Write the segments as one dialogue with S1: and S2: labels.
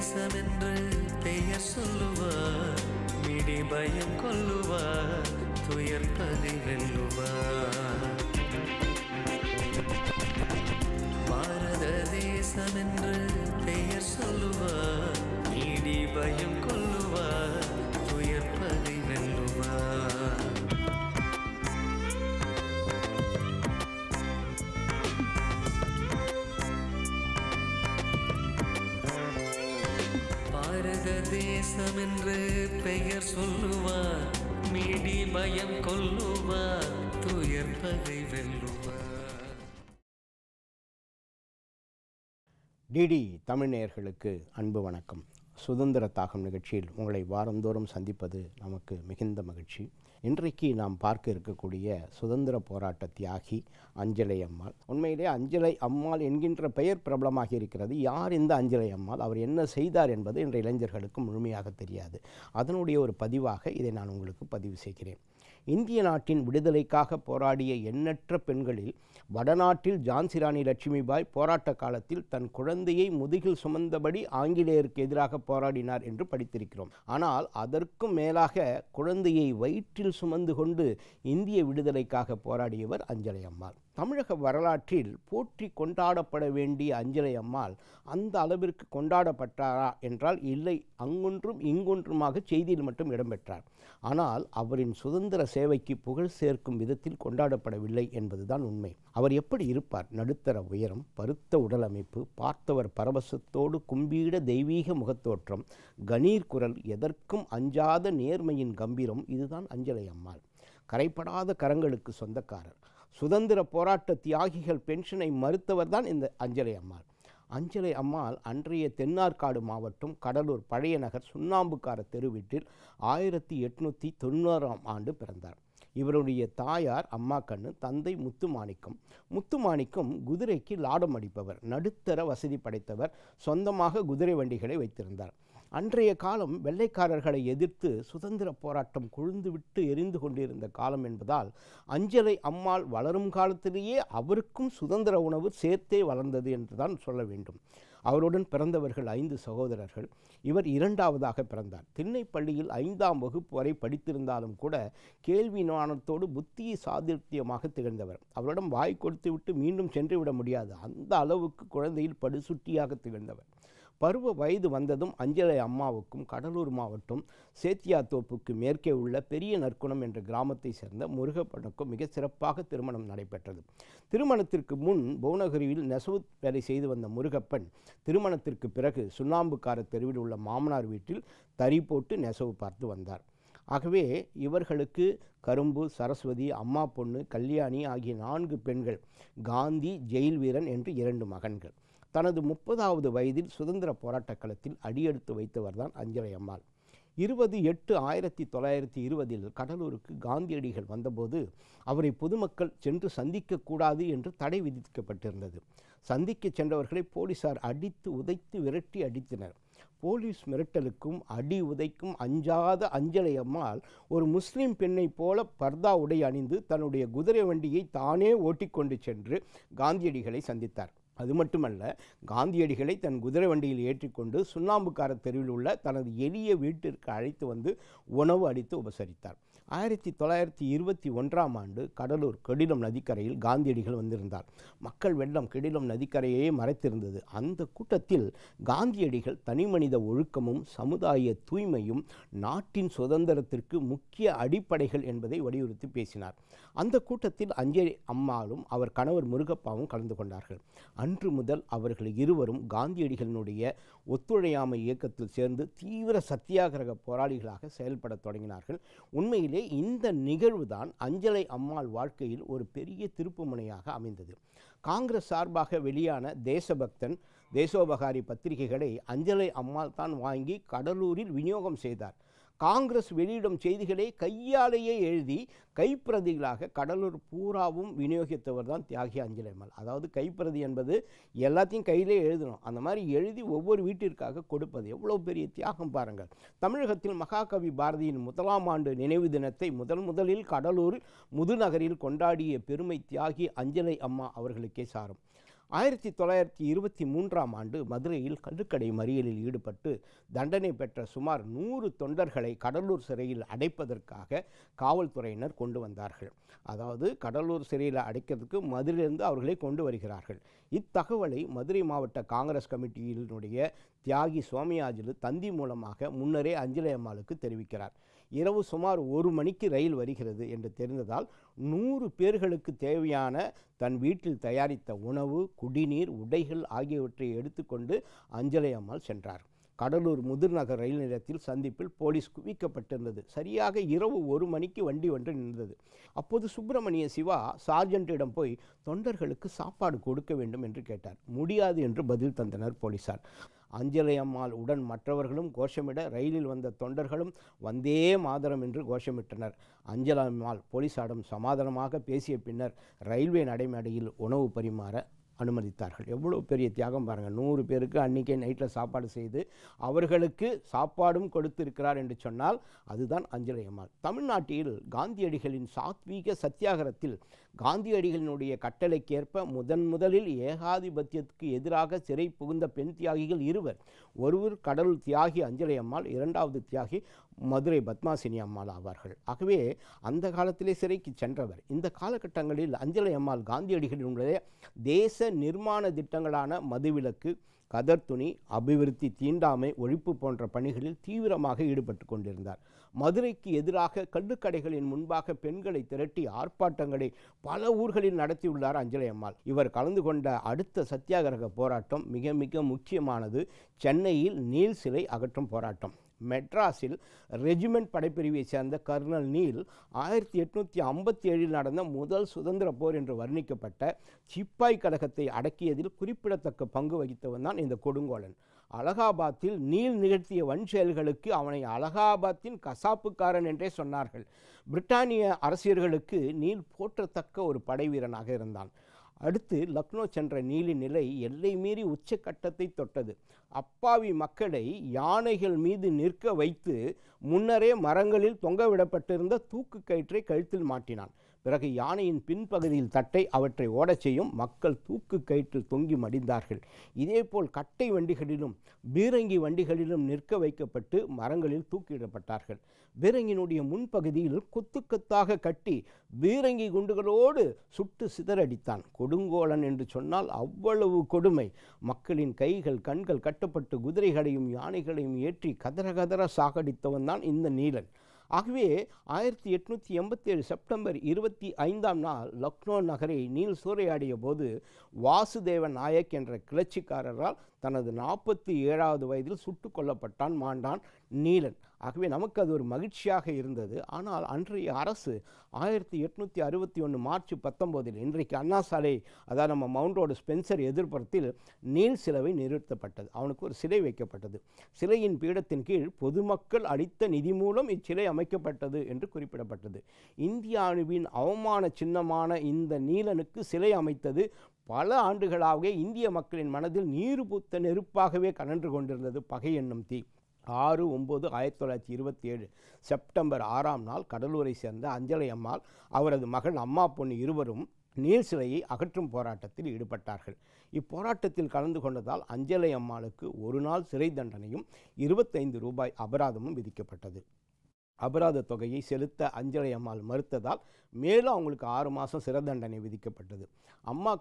S1: தேசமென்று பெயர் சொல்லுவார், மிடி பயம் கொல்லுவார், துயர் பகை வெல்லுவார். பாரத தேசமென்று பெயர் சொல்லுவார், மிடி பயம் கொல்லுவார், துயர் பகை வெல்லுவார். பாரத தேசமென்று பெயர் சொல்லுவார், மீடி பயம் கொல்லுவார், துயர் பகை வெல்லுவார்.
S2: டிடி தமிழ் நேயர்களுக்கு அன்பு வணக்கம். சுதந்திர தாகம் நிகழ்ச்சியில் உங்களை வாரந்தோறும் சந்திப்பது நமக்கு மிகுந்த மகிழ்ச்சி. இன்றைக்கு நாம் பார்க்க இருக்கக்கூடிய சுதந்திர போராட்ட தியாகி அஞ்சலை அம்மாள். உண்மையிலே அஞ்சலை அம்மாள் என்கின்ற பெயர் பிரபலமாகி இருக்கிறது. யார் இந்த அஞ்சலை அம்மாள், அவர் என்ன செய்தார் என்பது இன்றைய இளைஞர்களுக்கு முழுமையாக தெரியாது. அதனுடைய ஒரு பதிவாக இதை நான் உங்களுக்கு பதிவு செய்கிறேன். இந்திய நாட்டின் விடுதலைக்காக போராடிய எண்ணற்ற பெண்களில் வடநாட்டில் ஜான்சி ராணி லட்சுமிபாய் போராட்ட காலத்தில் தன் குழந்தையை முதுகில் சுமந்தபடி ஆங்கிலேயருக்கு எதிராக போராடினார் என்று படித்திருக்கிறோம். ஆனால் அதற்கும் மேலாக குழந்தையை வயிற்றில் சுமந்து கொண்டு இந்திய விடுதலைக்காக போராடியவர் அஞ்சலை அம்மாள். தமிழக வரலாற்றில் போற்றி கொண்டாடப்பட வேண்டிய அஞ்சலை அம்மாள் அந்த அளவிற்கு கொண்டாடப்பட்டாரா என்றால் இல்லை. அங்கொன்றும் இங்கொன்றுமாக செய்தியில் மட்டும் இடம்பெற்றார். ஆனால் அவரின் சுதந்திர சேவைக்கு புகழ் சேர்க்கும் விதத்தில் கொண்டாடப்படவில்லை என்பதுதான் உண்மை. அவர் எப்படி இருப்பார்? நடுத்தர உயரம், பருத்த உடல் அமைப்பு, பார்த்தவர் பரவசத்தோடு கும்பீட தெய்வீக முகத்தோற்றம், கணீர் குரல், எதற்கும் அஞ்சாத நேர்மையின் கம்பீரம், இதுதான் அஞ்சலை அம்மாள். கரைப்படாத கரங்களுக்கு சொந்தக்காரர். சுதந்திர போராட்ட தியாகிகள் பென்ஷனை மறுத்தவர் தான் இந்த அஞ்சலை அம்மாள். அஞ்சலை அம்மாள் அன்றைய தென்னார்காடு மாவட்டம் கடலூர் பழைய நகர் சுண்ணாம்புக்கார தெருவீட்டில் 1890ஆம் ஆண்டு பிறந்தார். இவருடைய தாயார் அம்மா கண்ணு, தந்தை முத்துமாணிக்கம். முத்துமாணிக்கம் குதிரைக்கு லாடம் அடிப்பவர், நடுத்தர வசதி படைத்தவர், சொந்தமாக குதிரை வண்டிகளை வைத்திருந்தார். அன்றைய காலம் வெள்ளைக்காரர்களை எதிர்த்து சுதந்திர போராட்டம் கொழுந்துவிட்டு எரிந்து கொண்டிருந்த காலம் என்பதால் அஞ்சலை அம்மாள் வளரும் காலத்திலேயே அவருக்கும் சுதந்திர உணவு சேர்த்தே வளர்ந்தது என்றுதான் சொல்ல வேண்டும். அவருடன் பிறந்தவர்கள் 5 சகோதரர்கள். இவர் 2ஆவதாக பிறந்தார். திண்ணைப்பள்ளியில் 5ஆம் வகுப்பு வரை படித்திருந்தாலும் கூட கேள்வி ஞானத்தோடு புத்தி சாதுர்த்தியமாக திகழ்ந்தவர். அவரிடம் வாய் கொடுத்து விட்டு மீண்டும் சென்று விட முடியாது, அந்த அளவுக்கு குழந்தையில் படுசுட்டியாக திகழ்ந்தவர். பருவ வயது வந்ததும் அஞ்சலை அம்மாவுக்கும் கடலூர் மாவட்டம் சேத்தியாத்தோப்புக்கு மேற்கே உள்ள பெரிய நற்குணம் என்ற கிராமத்தை சேர்ந்த முருகப்பனுக்கும் மிக சிறப்பாக திருமணம் நடைபெற்றது. திருமணத்திற்கு முன் புவனகிரியில் நெசவு வேலை செய்து வந்த முருகப்பன் திருமணத்திற்கு பிறகு சுண்ணாம்புக்கார தெருவில் உள்ள மாமனார் வீட்டில் தறி போட்டு நெசவு பார்த்து வந்தார். ஆகவே இவர்களுக்கு கரும்பு, சரஸ்வதி, அம்மா பொண்ணு, கல்யாணி ஆகிய 4 பெண்கள், காந்தி, ஜெயில் வீரன் என்று 2 மகன்கள். தனது 30வது வயதில் சுதந்திர போராட்ட களத்தில் அடியெடுத்து வைத்தவர்தான் அஞ்சலை அம்மாள். 20/8/1920 கடலூருக்கு காந்தியடிகள் வந்தபோது அவரை பொதுமக்கள் சென்று சந்திக்கக்கூடாது என்று தடை விதிக்கப்பட்டிருந்தது. சந்திக்க சென்றவர்களை போலீசார் அடித்து உதைத்து விரட்டி அடித்தனர். போலீஸ் மிரட்டலுக்கும் அடி உதைக்கும் அஞ்சாத அஞ்சலை அம்மாள் ஒரு முஸ்லிம் பெண்ணை போல பர்தா உடை அணிந்து தன்னுடைய குதிரை வண்டியை தானே ஓட்டிக்கொண்டு சென்று காந்தியடிகளை சந்தித்தார். அது மட்டுமல்ல, காந்தியடிகளை தன் குதிரை வண்டியில் ஏற்றிக்கொண்டு சுண்ணாம்புக்கார தெருவில் உள்ள தனது எளிய வீட்டிற்கு அழைத்து வந்து உணவு அளித்து உபசரித்தார். 1921ஆம் ஆண்டு கடலூர் கெடிலம் நதிக்கரையில் காந்தியடிகள் வந்திருந்தார். மக்கள் வெள்ளம் கெடிலம் நதிக்கரையே மறைத்திருந்தது. அந்த கூட்டத்தில் காந்தியடிகள் தனிமனித ஒழுக்கமும் சமுதாய தூய்மையும் நாட்டின் சுதந்திரத்திற்கு முக்கிய அடிப்படைகள் என்பதை வலியுறுத்தி பேசினார். அந்த கூட்டத்தில் அஞ்சலை அம்மாளும் அவர் கணவர் முருகப்பாவும் கலந்து கொண்டார்கள். அன்று முதல் அவர்கள் இருவரும் காந்தியடிகளினுடைய ஒத்துழையாமை இயக்கத்தில் சேர்ந்து தீவிர சத்தியாகிரக போராளிகளாக செயல்படத் தொடங்கினார்கள். உண்மையிலே இந்த நிகழ்வுதான் அஞ்சலை அம்மாள் வாழ்க்கையில் ஒரு பெரிய திருப்பு முனையாக அமைந்தது. காங்கிரஸ் சார்பாக வெளியான தேசபக்தன், தேசோபகாரி பத்திரிகைகளை அஞ்சலை அம்மாள் தான் வாங்கி கடலூரில் விநியோகம் செய்தார். காங்கிரஸ் வெளியிடும் செய்திகளை கையாலேயே எழுதி கைப்பிரதிகளாக கடலூர் பூராவும் விநியோகித்தவர் தான் தியாகி அஞ்சலை அம்மாள். அதாவது கைப்பிரதி என்பது எல்லாத்தையும் கையிலே எழுதணும், அந்த மாதிரி எழுதி ஒவ்வொரு வீட்டிற்காக கொடுப்பது எவ்வளோ பெரிய தியாகம் பாருங்கள். தமிழகத்தில் மகாகவி பாரதியின் 1ஆம் ஆண்டு நினைவு தினத்தை முதலில் கடலூர் முதுநகரில் கொண்டாடிய பெருமை தியாகி அஞ்சலை அம்மா அவர்களுக்கே சாரும். 1923ஆம் ஆண்டு மதுரையில் கள்ளுக்கடை மறியலில் ஈடுபட்டு தண்டனை பெற்ற சுமார் 100 தொண்டர்களை கடலூர் சிறையில் அடைப்பதற்காக காவல்துறையினர் கொண்டு வந்தார்கள். அதாவது கடலூர் சிறையில் அடைக்கிறதுக்கு மதுரையிலிருந்து அவர்களை கொண்டு வருகிறார்கள். இத்தகவலை மதுரை மாவட்ட காங்கிரஸ் கமிட்டியினுடைய தியாகி சோமயாஜுலு தந்தி மூலமாக முன்னரே அஞ்சலை அம்மாளுக்கு தெரிவிக்கிறார். இரவு சுமார் 1 மணிக்கு ரயில் வருகிறது என்று தெரிந்ததால் 100 பேர்களுக்கு தேவையான தன் வீட்டில் தயாரித்த உணவு, குடிநீர், உடைகள் ஆகியவற்றை எடுத்துக்கொண்டு அஞ்சலை அம்மாள் சென்றார். கடலூர் முதிர்நகர் ரயில் நிலையத்தில் சந்திப்பில் போலீஸ் குவிக்கப்பட்டிருந்தது. சரியாக இரவு 1 மணிக்கு வண்டி ஒன்று நின்றது. அப்போது சுப்பிரமணிய சிவா சார்ஜென்ட்டிடம் போய் தொண்டர்களுக்கு சாப்பாடு கொடுக்க வேண்டும் என்று கேட்டார். முடியாது என்று பதில் தந்தனர் போலீசார். அஞ்சலை அம்மாள் உடன் மற்றவர்களும் கோஷமிட ரயிலில் வந்த தொண்டர்களும் வந்தே மாதரம் என்று கோஷமிட்டனர். அஞ்சலை அம்மாள் போலீசாரிடம் சமாதானமாக பேசிய பின்னர் ரயில்வே நடைமேடையில் உணவு பரிமாற அனுமதித்தார்கள். எவ்வளோ பெரிய தியாகம் பாருங்கள். 100 பேருக்கு அன்றைக்கே நைட்டில் சாப்பாடு செய்து அவர்களுக்கு சாப்பாடும் கொடுத்திருக்கிறார் என்று சொன்னால் அதுதான் அஞ்சலை அம்மாள். தமிழ்நாட்டில் காந்தியடிகளின் சாத்வீக சத்தியாகிரத்தில் காந்தியடிகளினுடைய கட்டளைக்கேற்ப முதலில் ஏகாதிபத்தியத்துக்கு எதிராக சிறை புகுந்த பெண் தியாகிகள் 2. ஒருவர் கடலூர் தியாகி அஞ்சலை அம்மாள், 2வது தியாகி மதுரை பத்மாசினி அம்மாள் ஆவார்கள். ஆகவே அந்த காலத்திலே சிறைக்கு சென்றவர். இந்த காலகட்டங்களில் அஞ்சலை அம்மாள் காந்தியடிகளினுடைய தேச நிர்மாண திட்டங்களான மதுவிலக்கு, கதர் துணி, அபிவிருத்தி, தீண்டாமை ஒழிப்பு போன்ற பணிகளில் தீவிரமாக ஈடுபட்டு கொண்டிருந்தார். மதுரைக்கு எதிராக கள்ளுக்கடைகளின் முன்பாக பெண்களை திரட்டி ஆர்ப்பாட்டங்களை பல ஊர்களில் நடத்தியுள்ளார் அஞ்சலை அம்மாள். இவர் கலந்து கொண்ட அடுத்த சத்தியாகிரக போராட்டம் மிக மிக முக்கியமானது. சென்னையில் நீல் சிலை அகற்றும் போராட்டம். மெட்ராஸில் ரெஜிமெண்ட் படைப்பிரிவை சேர்ந்த கர்னல் நீல் 1857 நடந்த முதல் சுதந்திர போர் என்று வர்ணிக்கப்பட்ட சிப்பாய் கழகத்தை அடக்கியதில் குறிப்பிடத்தக்க பங்கு வகித்தவன் தான் இந்த கொடுங்கோலன். அலகாபாத்தில் நீல் நிகழ்த்திய வன் செயல்களுக்கு அவனை அலகாபாத்தின் கசாப்புக்காரன் என்றே சொன்னார்கள். பிரிட்டானிய அரசியர்களுக்கு நீல் போற்றத்தக்க ஒரு படை வீரனாக இருந்தான். அடுத்து லக்னோ சென்ற நீலின் நிலை எல்லை மீறி உச்சக்கட்டத்தை தொட்டது. அப்பாவி மக்களை யானைகள் மீது நிற்க வைத்து முன்னரே மரங்களில் தொங்கவிடப்பட்டிருந்த தூக்கு கயிற்றை கழுத்தில் மாட்டினான். பிறகு யானையின் பின்பகுதியில் தட்டை அவற்றை ஓடச் செய்யும். மக்கள் தூக்கு கயிற்றில் தொங்கி மடிந்தார்கள். இதேபோல் கட்டை வண்டிகளிலும் பீரங்கி வண்டிகளிலும் நிற்க வைக்கப்பட்டு மரங்களில் தூக்கிடப்பட்டார்கள். பீரங்கினுடைய முன்பகுதியில் கொத்தாக கட்டி பீரங்கி குண்டுகளோடு சுட்டு சிதறடித்தான். கொடுங்கோலன் என்று சொன்னால் அவ்வளவு கொடுமை. மக்களின் கைகள் கண்கள் கட்டப்பட்டு குதிரைகளையும் யானைகளையும் ஏற்றி கதற சாகடித்தவன் தான் இந்த நீலன். ஆகவே 1887 செப்டம்பர் 25ஆம் நாள் லக்னோ நகரை நீல் சூறையாடிய போது வாசுதேவ நாயக் என்ற கிளர்ச்சிக்காரரால் தனது 47வது வயதில் சுட்டு கொல்லப்பட்டான், மாண்டான் நீலன். ஆகவே நமக்கு அது ஒரு மகிழ்ச்சியாக இருந்தது. ஆனால் அன்றைய அரசு 1861 மார்ச் 19 இன்றைக்கு அண்ணா சாலை, அதாவது நம்ம மவுண்ட் ரோடு ஸ்பென்சர் எதிர்ப்புறத்தில் நீல் சிலைவை நிறுத்தப்பட்டது. அவனுக்கு ஒரு சிலை வைக்கப்பட்டது. சிலையின் பீடத்தின் கீழ் பொதுமக்கள் அளித்த நிதி மூலம் இச்சிலை அமைக்கப்பட்டது என்று குறிப்பிடப்பட்டது. இந்தியாவின் அவமான சின்னமான இந்த நீலனுக்கு சிலை அமைத்தது பல ஆண்டுகளாக இந்திய மக்களின் மனதில் நீர் பூத்த நெருப்பாகவே கனன்று கொண்டிருந்தது பகை என்னும் தீ. 6/9/1927 செப்டம்பர் 6ஆம் நாள் கடலூரை சேர்ந்த அஞ்சலை அம்மாள், அவரது மகள் அம்மா பொண்ணு இருவரும் நீல் சிலையை அகற்றும் போராட்டத்தில் ஈடுபட்டார்கள். இப்போராட்டத்தில் கலந்து கொண்டதால் அஞ்சலை அம்மாளுக்கு 1 நாள் சிறை தண்டனையும் 25 ரூபாய் அபராதமும் விதிக்கப்பட்டது. அபராத தொகையை செலுத்த அஞ்சலை அம்மாள் மறுத்ததால் மேலும் அவங்களுக்கு 6 மாதம் சிறை தண்டனை விதிக்கப்பட்டது. அம்மா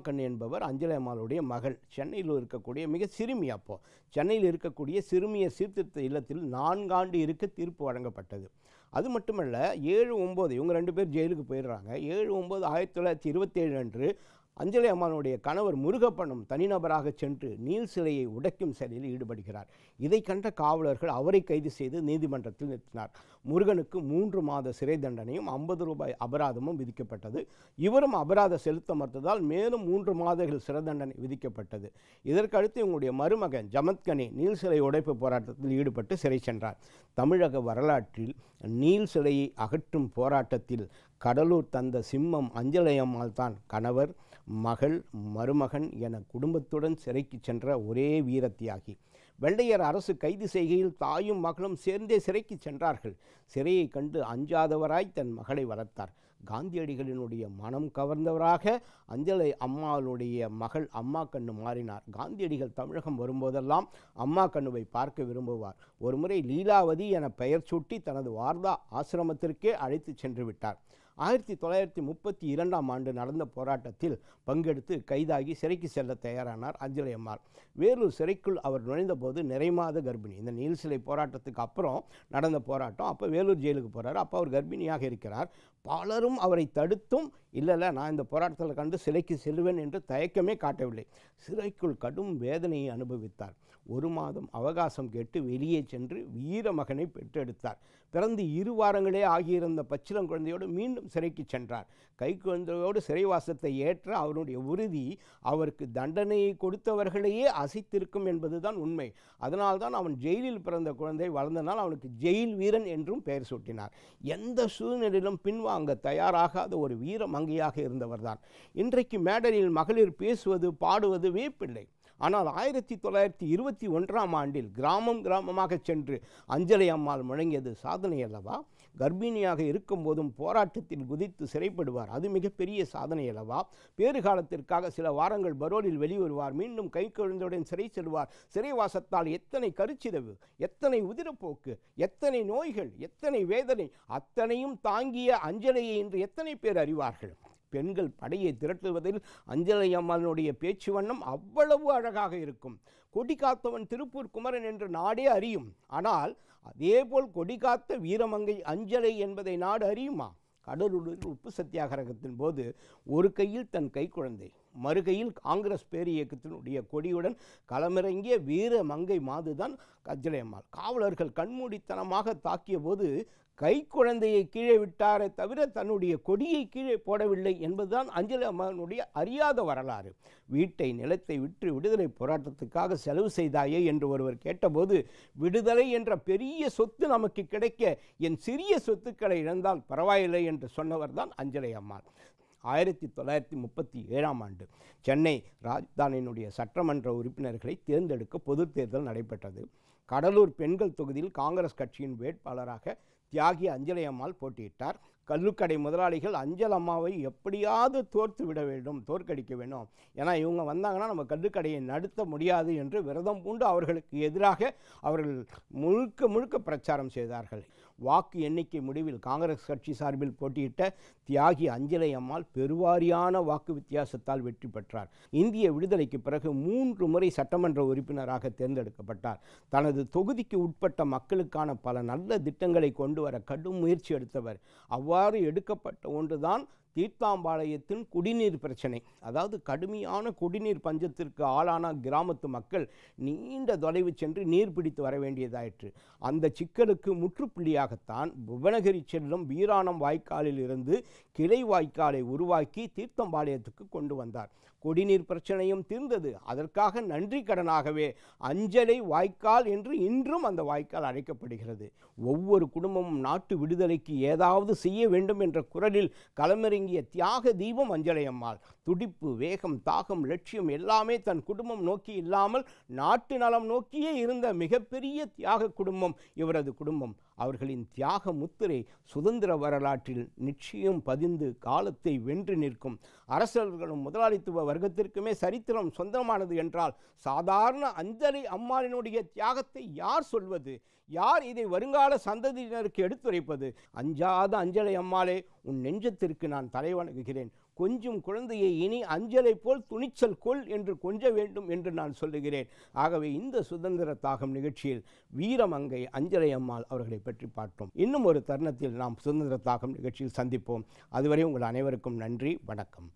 S2: கண்ணு என்பவர் அஞ்சலை அம்மாளுடைய மகள். சென்னையில் இருக்கக்கூடிய மிக சிறுமி. அப்போது சென்னையில் இருக்கக்கூடிய சிறுமியர் சீர்திருத்த இல்லத்தில் 4 ஆண்டு இருக்க தீர்ப்பு வழங்கப்பட்டது. அது மட்டுமல்ல, 7/9 இவங்க 2 பேர் ஜெயிலுக்கு போயிடுறாங்க. 7/9/1927 அன்று அஞ்சலை அம்மாளுடைய கணவர் முருகப்பனும் தனிநபராக சென்று நீல் சிலையை உடைக்கும் செயலில் ஈடுபடுகிறார். இதை கண்ட காவலர்கள் அவரை கைது செய்து நீதிமன்றத்தில் நிறுத்தினார். முருகனுக்கு 3 மாத சிறை தண்டனையும் 50 ரூபாய் அபராதமும் விதிக்கப்பட்டது. இவரும் அபராதம் செலுத்த மறுத்ததால் மேலும் 3 மாதங்கள் சிறை தண்டனை விதிக்கப்பட்டது. இதற்கடுத்து இவங்களுடைய மருமகன் ஜமத்கனி நீல் சிலை உடைப்பு போராட்டத்தில் ஈடுபட்டு சிறை சென்றார். தமிழக வரலாற்றில் நீல் சிலையை அகற்றும் போராட்டத்தில் கடலூர் தந்த சிம்மம் அஞ்சலை அம்மாள் தான். கணவர், மகள், மருமகன் என குடும்பத்துடன் சிறைக்கு சென்ற ஒரே வீரத்தியாகி. வெள்ளையர் அரசு கைது செய்கையில் தாயும் மகளும் சேர்ந்தே சிறைக்கு சென்றார்கள். சிறையை கண்டு அஞ்சாதவராய் தன் மகளை வளர்த்தார். காந்தியடிகளினுடைய மனம் கவர்ந்தவராக அஞ்சலை அம்மாளுடைய மகள் அம்மா கண்ணு மாறினார். காந்தியடிகள் தமிழகம் வரும்போதெல்லாம் அம்மா கண்ணுவை பார்க்க விரும்புவார். ஒருமுறை லீலாவதி என பெயர் சூட்டி தனது வார்தா ஆசிரமத்திற்கே அழைத்து சென்று விட்டார். 1932ஆம் ஆண்டு நடந்த போராட்டத்தில் பங்கெடுத்து கைதாகி சிறைக்கு செல்ல தயாரானார் அஞ்சலை அம்மாள். வேலூர் சிறைக்குள் அவர் நுழைந்தபோது நிறைமாத கர்ப்பிணி. இந்த நீல் சிலை போராட்டத்துக்கு அப்புறம் நடந்த போராட்டம். அப்போ வேலூர் ஜெயிலுக்கு போகிறார். அப்போ அவர் கர்ப்பிணியாக இருக்கிறார். பலரும் அவரை தடுத்தும் இல்லை நான் இந்த போராட்டத்தில் கண்டு சிறைக்கு செல்வேன் என்று தயக்கமே காட்டவில்லை. சிறைக்குள் கடும் வேதனையை அனுபவித்தார். 1 மாதம் அவகாசம் கேட்டு வெளியே சென்று வீரமகனை பெற்றெடுத்தார். பிறந்து 2 வாரங்களே ஆகியிருந்த பச்சிளம் குழந்தையோடு மீண்டும் சிறைக்கு சென்றார். கை குழந்தையோடு சிறைவாசத்தை ஏற்ற அவருடைய உறுதி அவருக்கு தண்டனையை கொடுத்தவர்களையே அசைத்திருக்கும் என்பதுதான் உண்மை. அதனால்தான் அவன் ஜெயிலில் பிறந்த குழந்தை வளர்ந்தனால் அவனுக்கு ஜெயில் வீரன் என்றும் பெயர் சூட்டினார். எந்த சூழ்நிலையிலும் பின்வாங்க தயாராகாத ஒரு வீர மங்கையாக இருந்தவர்தான். இன்றைக்கு மேடையில் மகளிர் பேசுவது பாடுவது வியப்பில்லை. ஆனால் 1921ஆம் ஆண்டில் கிராமமாக சென்று அஞ்சலை அம்மாள் முழங்கியது சாதனை அல்லவா? கர்ப்பிணியாக இருக்கும்போதும் போராட்டத்தில் குதித்து சிறைப்படுவார். அது மிகப்பெரிய சாதனை அல்லவா? பேறுகாலத்திற்காக சில வாரங்கள் பரோலில் வெளிவருவார். மீண்டும் கை குழந்தையுடன் சிறை செல்வார். சிறைவாசத்தால் எத்தனை கருச்சிதவு, எத்தனை உதிரப்போக்கு, எத்தனை நோய்கள், எத்தனை வேதனை, அத்தனையும் தாங்கிய அஞ்சலையை இன்று எத்தனை பேர் அறிவார்கள்? பெண்கள் படையை திரட்டுவதில் அஞ்சலை அம்மாளுடைய பேச்சு வண்ணம் அவ்வளவு அழகாக இருக்கும். கொடி காத்தவன் திருப்பூர் குமரன் என்று நாடே அறியும். ஆனால் அதேபோல் கொடி காத்த வீரமங்கை அஞ்சலை என்பதை நாடு அறியுமா? கடலூரில் உப்பு சத்தியாகிரகத்தின் போது ஒரு கையில் தன் கை குழந்தை, மறுகையில் காங்கிரஸ் பேரியக்கத்தினுடைய கொடியுடன் களமிறங்கிய வீர மங்கை மாதுதான் அஞ்சலை அம்மாள். காவலர்கள் கண்மூடித்தனமாக தாக்கிய போது கை குழந்தையை கீழே விட்டாரே தவிர தன்னுடைய கொடியை கீழே போடவில்லை என்பதுதான் அஞ்சலை அம்மாளுடைய அறியாத வரலாறு. வீட்டை நிலத்தை விற்று விடுதலை போராட்டத்துக்காக செலவு செய்தாயே என்று ஒருவர் கேட்டபோது, விடுதலை என்ற பெரிய சொத்து நமக்கு கிடைக்க என் சிறிய சொத்துக்களை இழந்தால் பரவாயில்லை என்று சொன்னவர் தான் அஞ்சலை அம்மாள். 1937ஆம் ஆண்டு சென்னை ராஜதானியினுடைய சட்டமன்ற உறுப்பினர்களை தேர்ந்தெடுக்க பொது தேர்தல் நடைபெற்றது. கடலூர் பெண்கள் தொகுதியில் காங்கிரஸ் கட்சியின் வேட்பாளராக தியாகி அஞ்சலை அம்மாள் போட்டியிட்டார். கல்லுக்கடை முதலாளிகள் அஞ்சல் அம்மாவை எப்படியாவது தோற்கடிக்க வேண்டும். ஏன்னா இவங்க வந்தாங்கன்னா நம்ம கல்லுக்கடையை நடத்த முடியாது என்று விரதம் பூண்டு அவர்களுக்கு எதிராக அவர்கள் முழுக்க பிரச்சாரம் செய்தார்கள். வாக்கு எண்ணிக்கை முடிவில் காங்கிரஸ் கட்சி சார்பில் போட்டியிட்ட தியாகி அஞ்சலை அம்மாள் பெருவாரியான வாக்கு வித்தியாசத்தால் வெற்றி பெற்றார். இந்திய விடுதலைக்கு பிறகு 3 முறை சட்டமன்ற உறுப்பினராக தேர்ந்தெடுக்கப்பட்டார். தனது தொகுதிக்கு உட்பட்ட மக்களுக்கான பல நல்ல திட்டங்களை கொண்டு வர கடும் முயற்சி எடுத்தவர். அவ்வாறு எடுக்கப்பட்ட ஒன்றுதான் தீர்த்தாம்பாளையத்தின் குடிநீர் பிரச்சனை. அதாவது கடுமையான குடிநீர் பஞ்சத்திற்கு ஆளான கிராமத்து மக்கள் நீண்ட தொலைவு சென்று நீர் பிடித்து வர வேண்டியதாயிற்று. அந்த சிக்கலுக்கு முற்றுப்புள்ளியாகத்தான் புவனகிரி செல்லும் வீராணம் வாய்க்காலில் இருந்து கிளை வாய்க்காலை உருவாக்கி தீர்த்தம்பாளையத்துக்கு கொண்டு வந்தார். குடிநீர் பிரச்சனையும் தீர்ந்தது. அதற்காக நன்றி கடனாகவே அஞ்சலை வாய்க்கால் என்று இன்றும் அந்த வாய்க்கால் அழைக்கப்படுகிறது. ஒவ்வொரு குடும்பமும் நாட்டு விடுதலைக்கு ஏதாவது செய்ய வேண்டும் என்ற குரலில் களமிறங்கிய தியாக தீபம் அஞ்சலை அம்மாள். துடிப்பு, வேகம், தாகம், லட்சியம் எல்லாமே தன் குடும்பம் நோக்கி இல்லாமல் நாட்டு நலம் நோக்கியே இருந்த மிகப்பெரிய தியாக குடும்பம் இவரது குடும்பம். அவர்களின் தியாக முத்திரை சுதந்திர வரலாற்றில் நிச்சயம் பதிந்து காலத்தை வென்று நிற்கும். அரசர்களும் முதலாளித்துவ வர்க்கத்திற்குமே சரித்திரம் சொந்தமானது என்றால் சாதாரண அஞ்சலை அம்மாளினுடைய தியாகத்தை யார் சொல்வது? யார் இதை வருங்கால சந்ததியினருக்கு எடுத்துரைப்பது? அஞ்சாத அஞ்சலை அம்மாளே, உன் நெஞ்சத்திற்கு நான் தலைவணங்குகிறேன். கொஞ்சம் குழந்தையை இனி அஞ்சலை போல் துணிச்சல் கொள் என்று கொஞ்ச வேண்டும் என்று நான் சொல்லுகிறேன். ஆகவே இந்த சுதந்திர தாகம் நிகழ்ச்சியில் வீரமங்கை அஞ்சலை அம்மாள் அவர்களை பற்றி பார்த்தோம். இன்னும் ஒரு தருணத்தில் நாம் சுதந்திர தாகம் நிகழ்ச்சியில் சந்திப்போம். அதுவரை உங்கள் அனைவருக்கும் நன்றி, வணக்கம்.